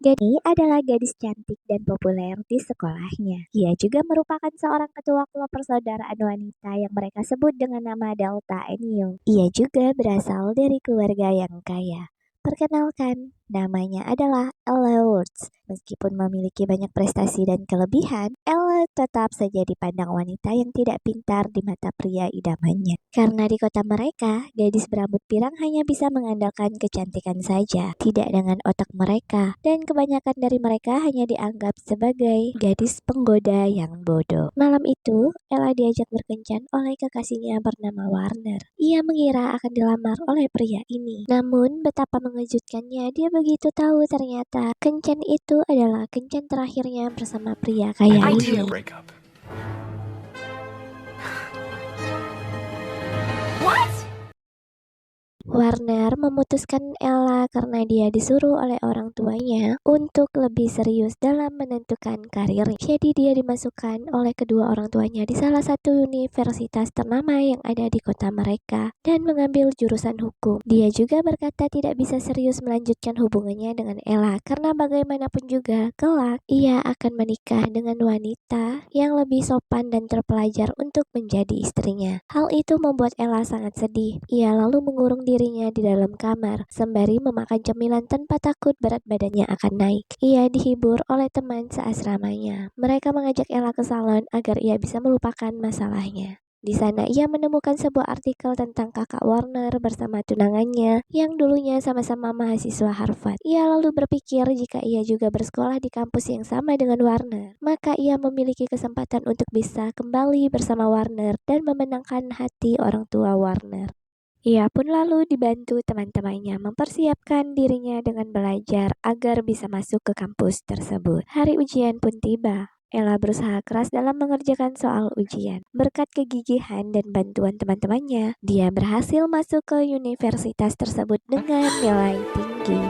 Gani adalah gadis cantik dan populer di sekolahnya. Ia juga merupakan seorang ketua klub persaudaraan wanita yang mereka sebut dengan nama Delta Enio. Ia juga berasal dari keluarga yang kaya. Perkenalkan, namanya adalah Ella Woods. Meskipun memiliki banyak prestasi dan kelebihan, Ella tetap saja dipandang wanita yang tidak pintar di mata pria idamannya. Karena di kota mereka, gadis berambut pirang hanya bisa mengandalkan kecantikan saja, tidak dengan otak mereka, dan kebanyakan dari mereka hanya dianggap sebagai gadis penggoda yang bodoh. Malam itu, Ella diajak berkencan oleh kekasihnya bernama Warner. Ia mengira akan dilamar oleh pria ini. Namun, betapa mengejutkannya, dia begitu tahu ternyata kencan itu adalah kencan terakhirnya bersama pria kaya ini. Warner memutuskan Ella karena dia disuruh oleh orang tuanya untuk lebih serius dalam menentukan karirnya. Jadi dia dimasukkan oleh kedua orang tuanya di salah satu universitas ternama yang ada di kota mereka dan mengambil jurusan hukum. Dia juga berkata tidak bisa serius melanjutkan hubungannya dengan Ella karena bagaimanapun juga kelak ia akan menikah dengan wanita yang lebih sopan dan terpelajar untuk menjadi istrinya. Hal itu membuat Ella sangat sedih. Ia lalu mengurung dirinya di dalam kamar, sembari memakan cemilan tanpa takut berat badannya akan naik. Ia dihibur oleh teman seasramanya. Mereka mengajak Ella ke salon agar ia bisa melupakan masalahnya. Di sana ia menemukan sebuah artikel tentang kakak Warner bersama tunangannya yang dulunya sama-sama mahasiswa Harvard. Ia lalu berpikir jika ia juga bersekolah di kampus yang sama dengan Warner, maka ia memiliki kesempatan untuk bisa kembali bersama Warner dan memenangkan hati orang tua Warner. Ia pun lalu dibantu teman-temannya mempersiapkan dirinya dengan belajar agar bisa masuk ke kampus tersebut. Hari ujian pun tiba. Ella berusaha keras dalam mengerjakan soal ujian. Berkat kegigihan dan bantuan teman-temannya, dia berhasil masuk ke universitas tersebut dengan nilai tinggi.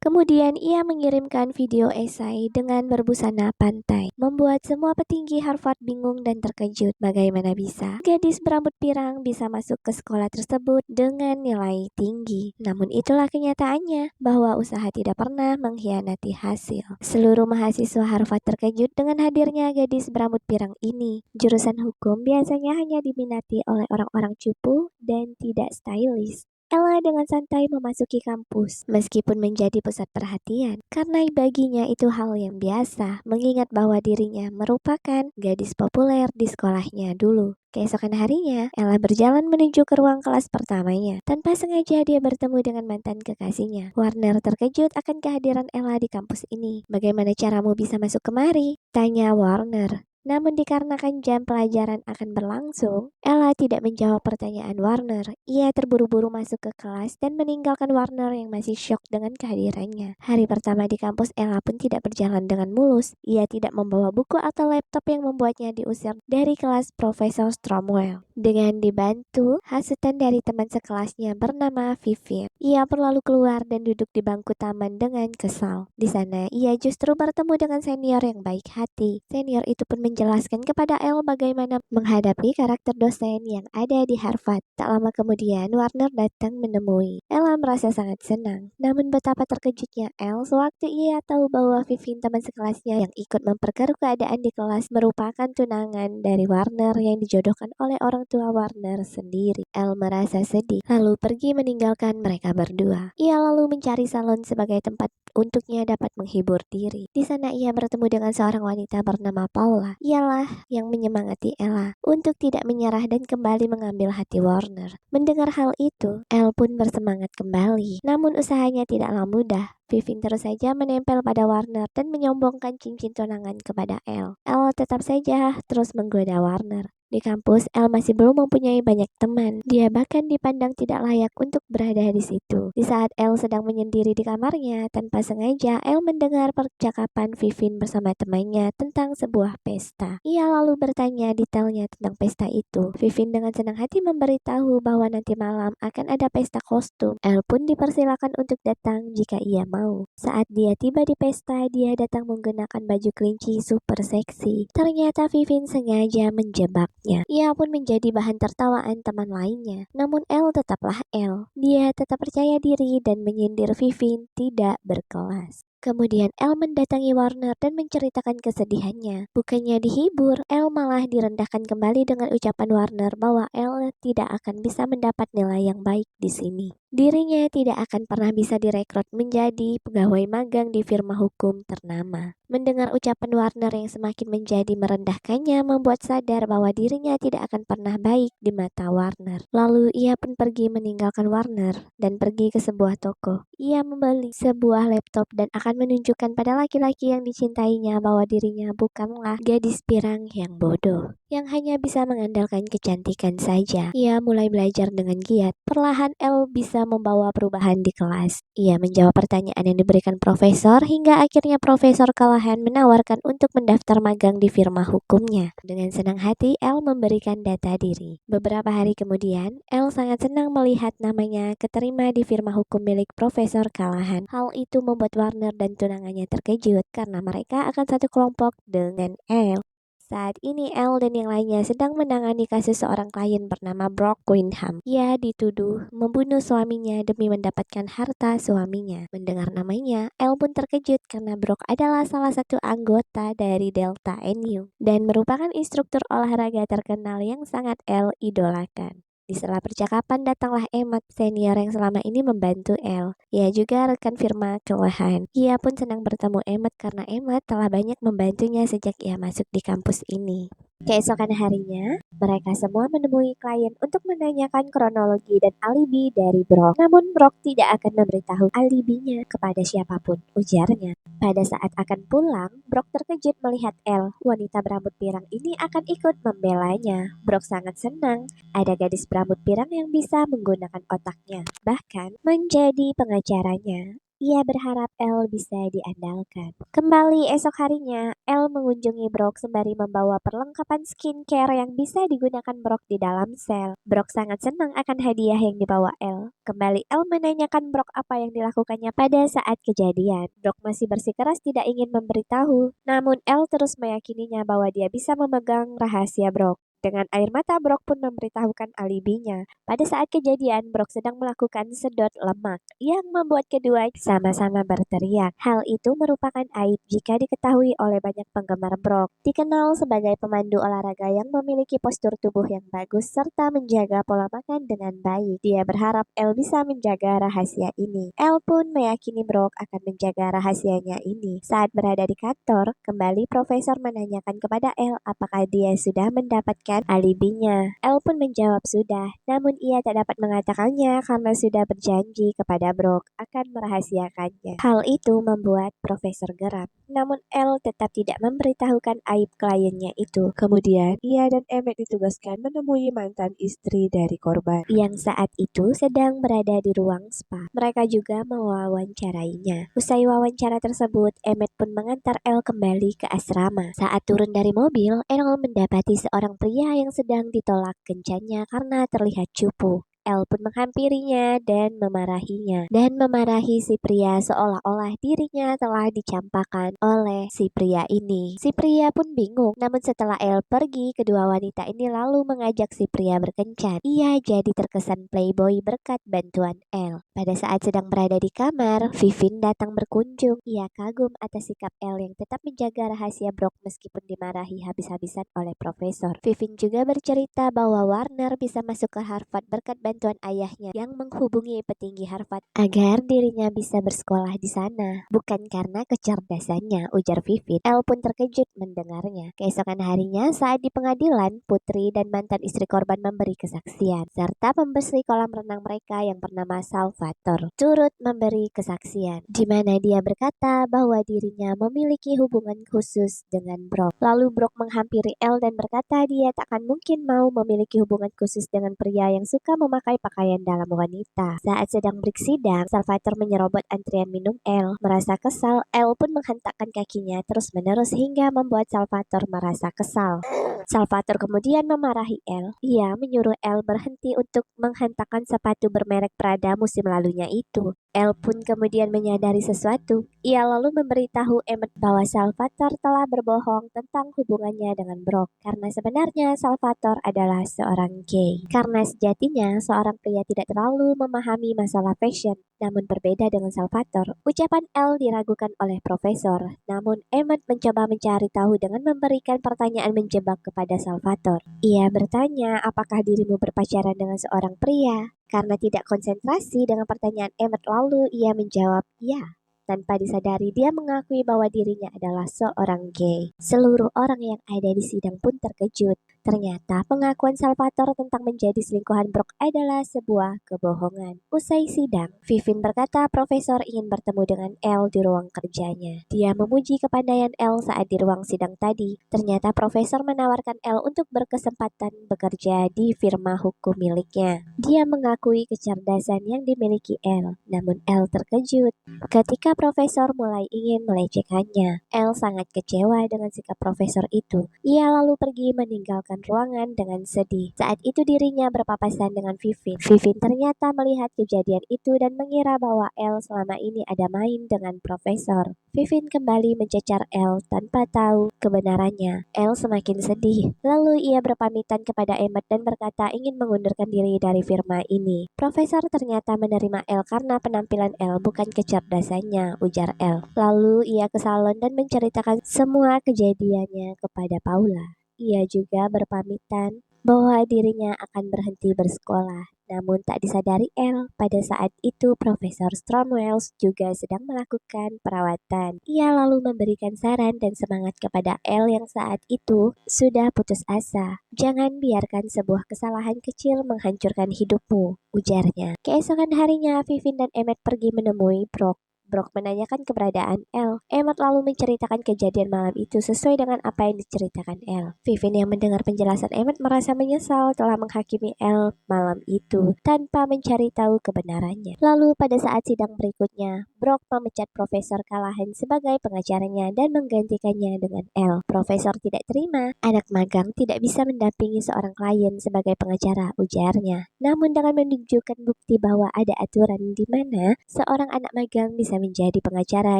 Kemudian ia mengirimkan video esai dengan berbusana pantai, membuat semua petinggi Harvard bingung dan terkejut. Bagaimana bisa gadis berambut pirang bisa masuk ke sekolah tersebut dengan nilai tinggi? Namun itulah kenyataannya, bahwa usaha tidak pernah mengkhianati hasil. Seluruh mahasiswa Harvard terkejut dengan hadirnya gadis berambut pirang ini. Jurusan hukum biasanya hanya diminati oleh orang-orang cupu dan tidak stylish. Ella dengan santai memasuki kampus, meskipun menjadi pusat perhatian, karena baginya itu hal yang biasa, mengingat bahwa dirinya merupakan gadis populer di sekolahnya dulu. Keesokan harinya, Ella berjalan menuju ke ruang kelas pertamanya. Tanpa sengaja dia bertemu dengan mantan kekasihnya. Warner terkejut akan kehadiran Ella di kampus ini. "Bagaimana caramu bisa masuk kemari?" tanya Warner. Namun dikarenakan jam pelajaran akan berlangsung, Ella tidak menjawab pertanyaan Warner. Ia terburu-buru masuk ke kelas dan meninggalkan Warner yang masih syok dengan kehadirannya. Hari pertama di kampus, Ella pun tidak berjalan dengan mulus. Ia tidak membawa buku atau laptop yang membuatnya diusir dari kelas Profesor Stromwell. Dengan dibantu hasutan dari teman sekelasnya bernama Vivian, ia perlalu keluar dan duduk di bangku taman dengan kesal. Di sana, ia justru bertemu dengan senior yang baik hati. Senior itu pun menjelaskan kepada Elle bagaimana menghadapi karakter dosen yang ada di Harvard. Tak lama kemudian, Warner datang menemui. Ella merasa sangat senang. Namun betapa terkejutnya Elle sewaktu ia tahu bahwa Vivin, teman sekelasnya yang ikut memperkeruh keadaan di kelas, merupakan tunangan dari Warner yang dijodohkan oleh orang tua Warner sendiri. Elle merasa sedih, lalu pergi meninggalkan mereka berdua. Ia lalu mencari salon sebagai tempat untuknya dapat menghibur diri. Di sana ia bertemu dengan seorang wanita bernama Paula. Ialah yang menyemangati Ella untuk tidak menyerah dan kembali mengambil hati Warner. Mendengar hal itu, Elle pun bersemangat kembali. Namun usahanya tidaklah mudah. Vivin terus saja menempel pada Warner dan menyombongkan cincin tunangan kepada Elle. Elle tetap saja terus menggoda Warner. Di kampus, Elle masih belum mempunyai banyak teman. Dia bahkan dipandang tidak layak untuk berada di situ. Di saat Elle sedang menyendiri di kamarnya, tanpa sengaja Elle mendengar percakapan Vivin bersama temannya tentang sebuah pesta. Ia lalu bertanya detailnya tentang pesta itu. Vivin dengan senang hati memberitahu bahwa nanti malam akan ada pesta kostum. Elle pun dipersilakan untuk datang jika ia mau. Saat dia tiba di pesta, dia datang menggunakan baju kelinci super seksi. Ternyata Vivin sengaja menjebak menurutnya. Ia pun menjadi bahan tertawaan teman lainnya. Namun Elle tetaplah Elle. Dia tetap percaya diri dan menyindir Vivin tidak berkelas. Kemudian Elle mendatangi Warner dan menceritakan kesedihannya. Bukannya dihibur, Elle malah direndahkan kembali dengan ucapan Warner bahwa Elle tidak akan bisa mendapat nilai yang baik di sini. Dirinya tidak akan pernah bisa direkrut menjadi pegawai magang di firma hukum ternama. Mendengar ucapan Warner yang semakin menjadi merendahkannya membuat sadar bahwa dirinya tidak akan pernah baik di mata Warner. Lalu ia pun pergi meninggalkan Warner dan pergi ke sebuah toko. Ia membeli sebuah laptop dan akan menunjukkan pada laki-laki yang dicintainya bahwa dirinya bukanlah gadis pirang yang bodoh, yang hanya bisa mengandalkan kecantikan saja. Ia mulai belajar dengan giat. Perlahan Elle bisa membawa perubahan di kelas. Ia menjawab pertanyaan yang diberikan profesor hingga akhirnya Profesor Callahan menawarkan untuk mendaftar magang di firma hukumnya. Dengan senang hati Elle memberikan data diri. Beberapa hari kemudian, Elle sangat senang melihat namanya keterima di firma hukum milik Profesor Callahan. Hal itu membuat Warner dan tunangannya terkejut karena mereka akan satu kelompok dengan Elle. Saat ini Elle dan yang lainnya sedang menangani kasus seorang klien bernama Brock Windham. Ia dituduh membunuh suaminya demi mendapatkan harta suaminya. Mendengar namanya, Elle pun terkejut karena Brock adalah salah satu anggota dari Delta NU dan merupakan instruktur olahraga terkenal yang sangat Elle idolakan. Di sela percakapan datanglah Emmett senior yang selama ini membantu Elle. Ia juga rekan firma Callahan. Ia pun senang bertemu Emmett karena Emmett telah banyak membantunya sejak ia masuk di kampus ini. Keesokan harinya, mereka semua menemui klien untuk menanyakan kronologi dan alibi dari Brock. Namun Brock tidak akan memberitahu alibinya kepada siapapun, ujarnya. Pada saat akan pulang, Brock terkejut melihat Elle, wanita berambut pirang ini akan ikut membelanya. Brock sangat senang ada gadis berambut pirang yang bisa menggunakan otaknya, bahkan menjadi pengacaranya. Ia berharap Elle bisa diandalkan. Kembali esok harinya, Elle mengunjungi Brock sembari membawa perlengkapan skincare yang bisa digunakan Brock di dalam sel. Brock sangat senang akan hadiah yang dibawa Elle. Kembali Elle menanyakan Brock apa yang dilakukannya pada saat kejadian. Brock masih bersikeras tidak ingin memberitahu, namun Elle terus meyakininya bahwa dia bisa memegang rahasia Brock. Dengan air mata, Brock pun memberitahukan alibinya. Pada saat kejadian, Brock sedang melakukan sedot lemak yang membuat kedua sama-sama berteriak. Hal itu merupakan aib jika diketahui oleh banyak penggemar Brock. Dikenal sebagai pemandu olahraga yang memiliki postur tubuh yang bagus serta menjaga pola makan dengan baik. Dia berharap Elle bisa menjaga rahasia ini. Elle pun meyakini Brock akan menjaga rahasianya ini. Saat berada di kantor, kembali profesor menanyakan kepada Elle apakah dia sudah mendapatkan alibinya. Elle pun menjawab sudah, namun ia tak dapat mengatakannya karena sudah berjanji kepada Brock akan merahasiakannya. Hal itu membuat profesor geram. Namun Elle tetap tidak memberitahukan aib kliennya itu. Kemudian, ia dan Emmett ditugaskan menemui mantan istri dari korban yang saat itu sedang berada di ruang spa. Mereka juga mewawancarainya. Usai wawancara tersebut, Emmett pun mengantar Elle kembali ke asrama. Saat turun dari mobil, Elle mendapati seorang pria yang sedang ditolak kencannya karena terlihat cupu. Elle pun menghampirinya dan memarahi si pria seolah-olah dirinya telah dicampakkan oleh si pria ini. Si pria pun bingung, namun setelah Elle pergi, kedua wanita ini lalu mengajak si pria berkencan. Ia jadi terkesan playboy berkat bantuan Elle. Pada saat sedang berada di kamar, Vivin datang berkunjung. Ia kagum atas sikap Elle yang tetap menjaga rahasia Brock meskipun dimarahi habis-habisan oleh profesor. Vivin juga bercerita bahwa Warner bisa masuk ke Harvard berkat bantuan ayahnya yang menghubungi petinggi Harvard agar dirinya bisa bersekolah di sana. Bukan karena kecerdasannya, ujar Vivin. Elle pun terkejut mendengarnya. Keesokan harinya saat di pengadilan, Putri dan mantan istri korban memberi kesaksian, serta pembersih kolam renang mereka yang bernama Salvatore turut memberi kesaksian, di mana dia berkata bahwa dirinya memiliki hubungan khusus dengan Brock. Lalu Brock menghampiri Elle dan berkata dia tak akan mungkin mau memiliki hubungan khusus dengan pria yang suka memakan memakai pakaian dalam wanita. Saat sedang break sidang, Salvatore menyerobot antrian minum L. Merasa kesal, L pun menghentakkan kakinya terus-menerus hingga membuat Salvatore merasa kesal. Salvatore kemudian memarahi L. Ia menyuruh L berhenti untuk menghentakkan sepatu bermerek Prada musim lalunya itu. L pun kemudian menyadari sesuatu. Ia lalu memberitahu Emmett bahwa Salvatore telah berbohong tentang hubungannya dengan Brock, karena sebenarnya Salvatore adalah seorang gay. Karena sejatinya seorang pria tidak terlalu memahami masalah fashion, namun berbeda dengan Salvatore. Ucapan L diragukan oleh profesor, namun Emmett mencoba mencari tahu dengan memberikan pertanyaan menjebak kepada Salvatore. Ia bertanya, apakah dirimu berpacaran dengan seorang pria? Karena tidak konsentrasi dengan pertanyaan Emmett, lalu ia menjawab ya. Tanpa disadari, dia mengakui bahwa dirinya adalah seorang gay. Seluruh orang yang ada di sidang pun terkejut. Ternyata pengakuan Salvatore tentang menjadi selingkuhan Brock adalah sebuah kebohongan. Usai sidang, Vivin berkata profesor ingin bertemu dengan L di ruang kerjanya. Dia memuji kepandaian L saat di ruang sidang tadi. Ternyata profesor menawarkan L untuk berkesempatan bekerja di firma hukum miliknya. Dia mengakui kecerdasan yang dimiliki L, namun L terkejut ketika profesor mulai ingin melecehkannya. L sangat kecewa dengan sikap profesor itu. Ia lalu pergi meninggalkan ruangan dengan sedih. Saat itu dirinya berpapasan dengan Vivin. Vivin ternyata melihat kejadian itu dan mengira bahwa L selama ini ada main dengan profesor. Vivin kembali mencecar L tanpa tahu kebenarannya. L semakin sedih. Lalu ia berpamitan kepada Emmett dan berkata ingin mengundurkan diri dari firma ini. Profesor ternyata menerima L karena penampilan L bukan kecerdasannya, ujar L. Lalu ia ke salon dan menceritakan semua kejadiannya kepada Paula. Ia juga berpamitan bahwa dirinya akan berhenti bersekolah. Namun tak disadari L, pada saat itu Profesor Stromwells juga sedang melakukan perawatan. Ia lalu memberikan saran dan semangat kepada L yang saat itu sudah putus asa. Jangan biarkan sebuah kesalahan kecil menghancurkan hidupmu, ujarnya. Keesokan harinya, Vivin dan Emmett pergi menemui Brock. Brock menanyakan keberadaan L. Emmett lalu menceritakan kejadian malam itu sesuai dengan apa yang diceritakan L. Vivin yang mendengar penjelasan Emmett merasa menyesal telah menghakimi L malam itu tanpa mencari tahu kebenarannya. Lalu pada saat sidang berikutnya, Brock memecat Profesor Callahan sebagai pengacaranya dan menggantikannya dengan L. Profesor tidak terima, anak magang tidak bisa mendampingi seorang klien sebagai pengacara, ujarnya. Namun dengan menunjukkan bukti bahwa ada aturan di mana seorang anak magang bisa menjadi pengacara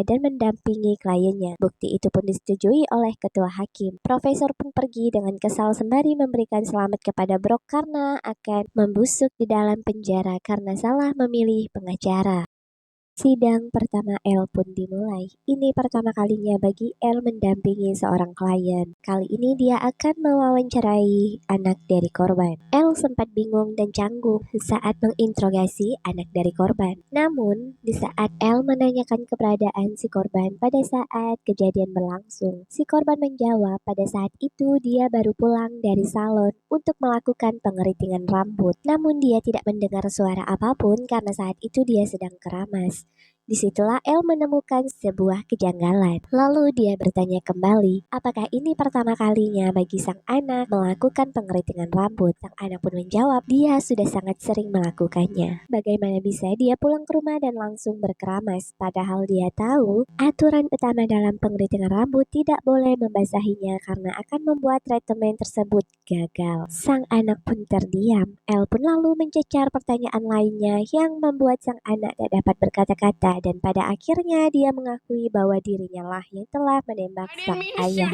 dan mendampingi kliennya. Bukti itu pun disetujui oleh ketua hakim. Profesor pun pergi dengan kesal sembari memberikan selamat kepada Brock karena akan membusuk di dalam penjara karena salah memilih pengacara. Sidang pertama L pun dimulai. Ini pertama kalinya bagi L mendampingi seorang klien. Kali ini dia akan mewawancarai anak dari korban. L sempat bingung dan canggung saat menginterogasi anak dari korban. Namun, di saat L menanyakan keberadaan si korban pada saat kejadian berlangsung, si korban menjawab pada saat itu dia baru pulang dari salon untuk melakukan pengeritingan rambut. Namun dia tidak mendengar suara apapun karena saat itu dia sedang keramas. Disitulah L menemukan sebuah kejanggalan. Lalu dia bertanya kembali, apakah ini pertama kalinya bagi sang anak melakukan pengeritingan rambut? Sang anak pun menjawab, dia sudah sangat sering melakukannya. Bagaimana bisa dia pulang ke rumah dan langsung berkeramas? Padahal dia tahu aturan utama dalam pengeritingan rambut tidak boleh membasahinya karena akan membuat treatment tersebut gagal. Sang anak pun terdiam. L pun lalu mencecar pertanyaan lainnya yang membuat sang anak tak dapat berkata-kata. Dan pada akhirnya dia mengakui bahwa dirinya lah yang telah menembak sang ayah.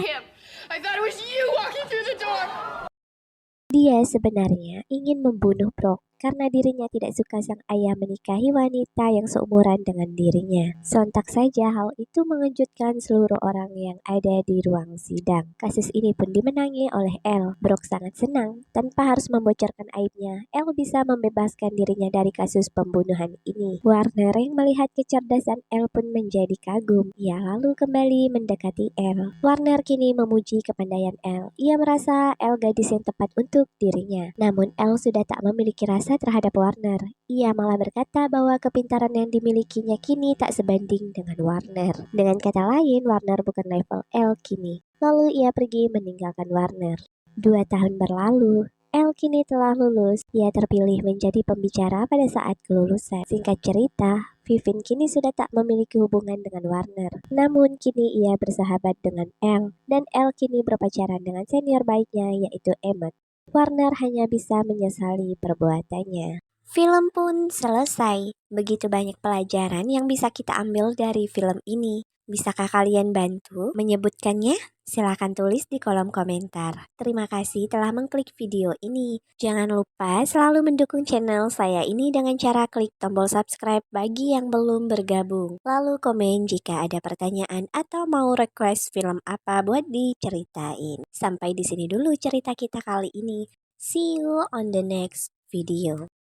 Dia sebenarnya ingin membunuh Brock karena dirinya tidak suka sang ayah menikahi wanita yang seumuran dengan dirinya. Sontak saja hal itu mengejutkan seluruh orang yang ada di ruang sidang. Kasus ini pun dimenangi oleh L. Brock sangat senang. Tanpa harus membocorkan aibnya, L bisa membebaskan dirinya dari kasus pembunuhan ini. Warner yang melihat kecerdasan L pun menjadi kagum. Ia lalu kembali mendekati L. Warner kini memuji kepandaian L. Ia merasa L gadis yang tepat untuk dirinya. Namun L sudah tak memiliki rasa terhadap Warner. Ia malah berkata bahwa kepintaran yang dimilikinya kini tak sebanding dengan Warner. Dengan kata lain, Warner bukan level L kini. Lalu ia pergi meninggalkan Warner. 2 tahun berlalu. Elle kini telah lulus. Ia terpilih menjadi pembicara pada saat kelulusan. Singkat cerita, Vivin kini sudah tak memiliki hubungan dengan Warner. Namun kini ia bersahabat dengan Elle, dan Elle kini berpacaran dengan senior baiknya yaitu Emmett. Warner hanya bisa menyesali perbuatannya. Film pun selesai. Begitu banyak pelajaran yang bisa kita ambil dari film ini. Bisakah kalian bantu menyebutkannya? Silahkan tulis di kolom komentar. Terima kasih telah mengklik video ini. Jangan lupa selalu mendukung channel saya ini dengan cara klik tombol subscribe bagi yang belum bergabung. Lalu komen jika ada pertanyaan atau mau request film apa buat diceritain. Sampai di sini dulu cerita kita kali ini. See you on the next video.